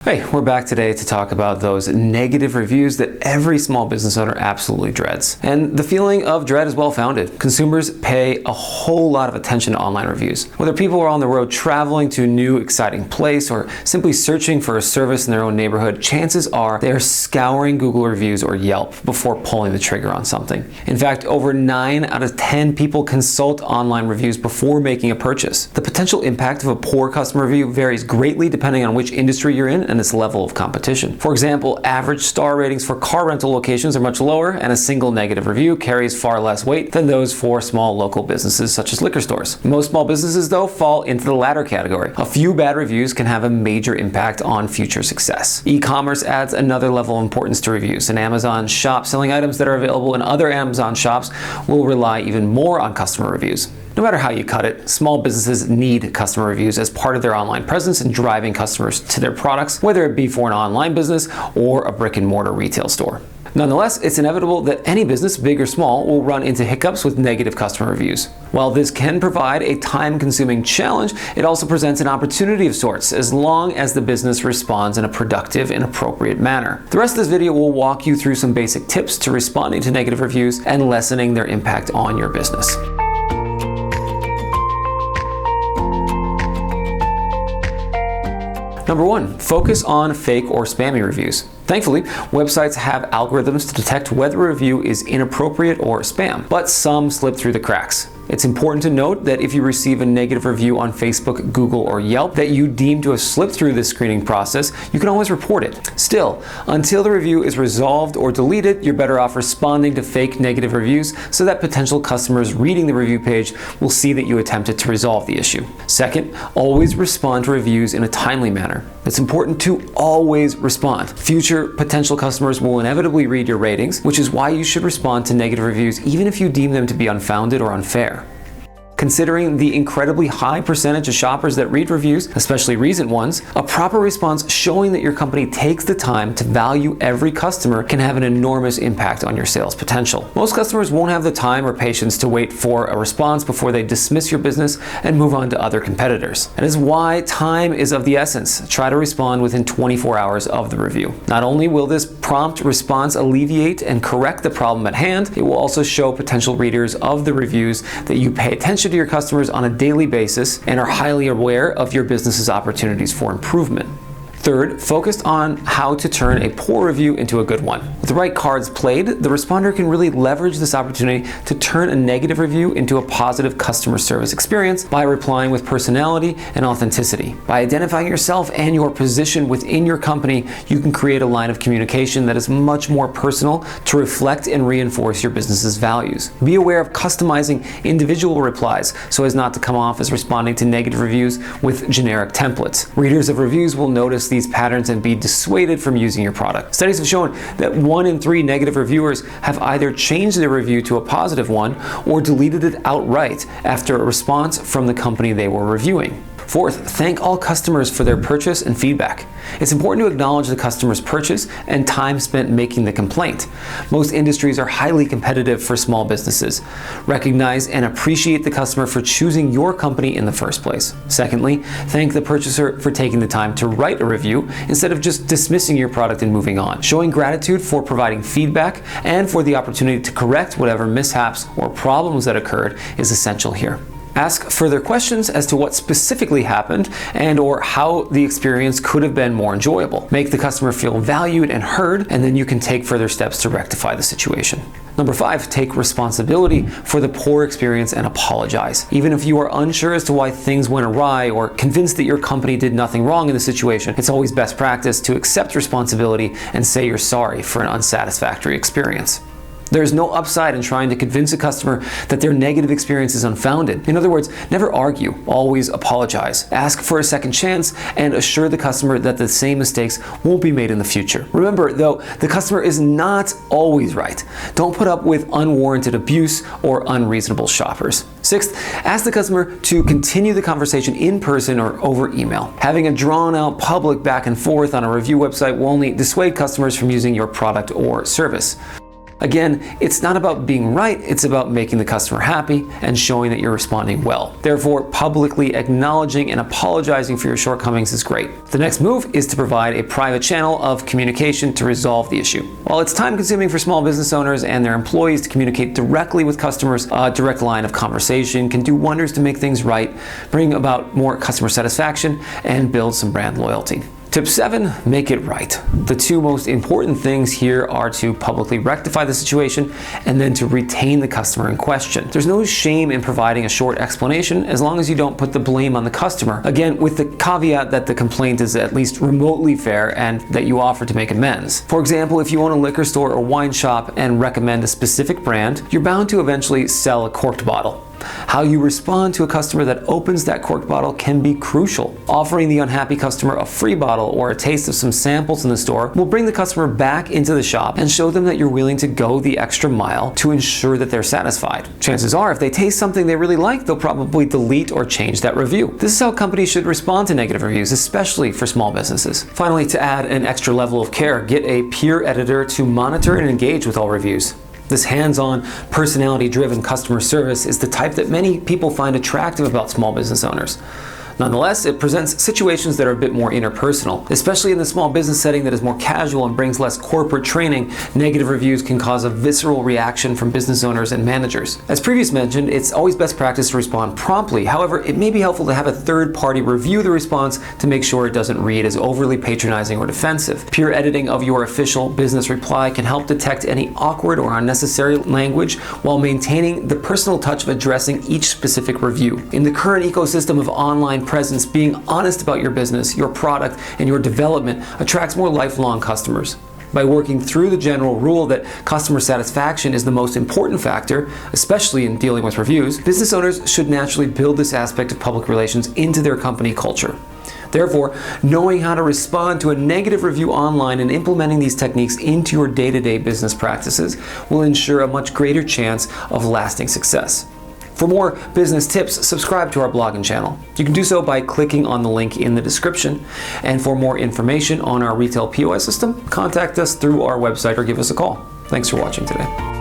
Hey, we're back today to talk about those negative reviews that every small business owner absolutely dreads. And the feeling of dread is well-founded. Consumers pay a whole lot of attention to online reviews. Whether people are on the road traveling to a new exciting place or simply searching for a service in their own neighborhood, chances are they're scouring Google reviews or Yelp before pulling the trigger on something. In fact, over 9 out of 10 people consult online reviews before making a purchase. The potential impact of a poor customer review varies greatly depending on which industry you're in and its level of competition. For example, average star ratings for car rental locations are much lower, and a single negative review carries far less weight than those for small local businesses such as liquor stores. Most small businesses, though, fall into the latter category. A few bad reviews can have a major impact on future success. E-commerce adds another level of importance to reviews. An Amazon shop selling items that are available in other Amazon shops will rely even more on customer reviews. No matter how you cut it, small businesses need customer reviews as part of their online presence and driving customers to their products, whether it be for an online business or a brick-and-mortar retail store. Nonetheless, it's inevitable that any business, big or small, will run into hiccups with negative customer reviews. While this can provide a time-consuming challenge, it also presents an opportunity of sorts, as long as the business responds in a productive and appropriate manner. The rest of this video will walk you through some basic tips to responding to negative reviews and lessening their impact on your business. Number 1, focus on fake or spammy reviews. Thankfully, websites have algorithms to detect whether a review is inappropriate or spam, but some slip through the cracks. It's important to note that if you receive a negative review on Facebook, Google, or Yelp that you deem to have slipped through this screening process, you can always report it. Still, until the review is resolved or deleted, you're better off responding to fake negative reviews so that potential customers reading the review page will see that you attempted to resolve the issue. Second, always respond to reviews in a timely manner. It's important to always respond. Future potential customers will inevitably read your ratings, which is why you should respond to negative reviews even if you deem them to be unfounded or unfair. Considering the incredibly high percentage of shoppers that read reviews, especially recent ones, a proper response showing that your company takes the time to value every customer can have an enormous impact on your sales potential. Most customers won't have the time or patience to wait for a response before they dismiss your business and move on to other competitors. That is why time is of the essence. Try to respond within 24 hours of the review. Not only will this prompt response alleviate and correct the problem at hand, it will also show potential readers of the reviews that you pay attention to your customers on a daily basis and are highly aware of your business's opportunities for improvement. Third, focus on how to turn a poor review into a good one. With the right cards played, the responder can really leverage this opportunity to turn a negative review into a positive customer service experience by replying with personality and authenticity. By identifying yourself and your position within your company, you can create a line of communication that is much more personal to reflect and reinforce your business's values. Be aware of customizing individual replies so as not to come off as responding to negative reviews with generic templates. Readers of reviews will notice these patterns and be dissuaded from using your product. Studies have shown that 1 in 3 negative reviewers have either changed their review to a positive one or deleted it outright after a response from the company they were reviewing. Fourth, thank all customers for their purchase and feedback. It's important to acknowledge the customer's purchase and time spent making the complaint. Most industries are highly competitive for small businesses. Recognize and appreciate the customer for choosing your company in the first place. Secondly, thank the purchaser for taking the time to write a review instead of just dismissing your product and moving on. Showing gratitude for providing feedback and for the opportunity to correct whatever mishaps or problems that occurred is essential here. Ask further questions as to what specifically happened and/or how the experience could have been more enjoyable. Make the customer feel valued and heard, and then you can take further steps to rectify the situation. Number 5, take responsibility for the poor experience and apologize. Even if you are unsure as to why things went awry or convinced that your company did nothing wrong in the situation, it's always best practice to accept responsibility and say you're sorry for an unsatisfactory experience. There's no upside in trying to convince a customer that their negative experience is unfounded. In other words, never argue, always apologize. Ask for a second chance and assure the customer that the same mistakes won't be made in the future. Remember, though, the customer is not always right. Don't put up with unwarranted abuse or unreasonable shoppers. Sixth, ask the customer to continue the conversation in person or over email. Having a drawn-out public back and forth on a review website will only dissuade customers from using your product or service. Again, it's not about being right, it's about making the customer happy and showing that you're responding well. Therefore, publicly acknowledging and apologizing for your shortcomings is great. The next move is to provide a private channel of communication to resolve the issue. While it's time-consuming for small business owners and their employees to communicate directly with customers, a direct line of conversation can do wonders to make things right, bring about more customer satisfaction, and build some brand loyalty. Tip 7, make it right. The two most important things here are to publicly rectify the situation and then to retain the customer in question. There's no shame in providing a short explanation as long as you don't put the blame on the customer. Again, with the caveat that the complaint is at least remotely fair and that you offer to make amends. For example, if you own a liquor store or wine shop and recommend a specific brand, you're bound to eventually sell a corked bottle. How you respond to a customer that opens that corked bottle can be crucial. Offering the unhappy customer a free bottle or a taste of some samples in the store will bring the customer back into the shop and show them that you're willing to go the extra mile to ensure that they're satisfied. Chances are, if they taste something they really like, they'll probably delete or change that review. This is how companies should respond to negative reviews, especially for small businesses. Finally, to add an extra level of care, get a peer editor to monitor and engage with all reviews. This hands-on, personality-driven customer service is the type that many people find attractive about small business owners. Nonetheless, it presents situations that are a bit more interpersonal. Especially in the small business setting that is more casual and brings less corporate training, negative reviews can cause a visceral reaction from business owners and managers. As previously mentioned, it's always best practice to respond promptly. However, it may be helpful to have a third party review the response to make sure it doesn't read as overly patronizing or defensive. Peer editing of your official business reply can help detect any awkward or unnecessary language while maintaining the personal touch of addressing each specific review. In the current ecosystem of online presence, being honest about your business, your product, and your development attracts more lifelong customers. By working through the general rule that customer satisfaction is the most important factor, especially in dealing with reviews, business owners should naturally build this aspect of public relations into their company culture. Therefore, knowing how to respond to a negative review online and implementing these techniques into your day-to-day business practices will ensure a much greater chance of lasting success. For more business tips, subscribe to our blog and channel. You can do so by clicking on the link in the description. And for more information on our retail POS system, contact us through our website or give us a call. Thanks for watching today.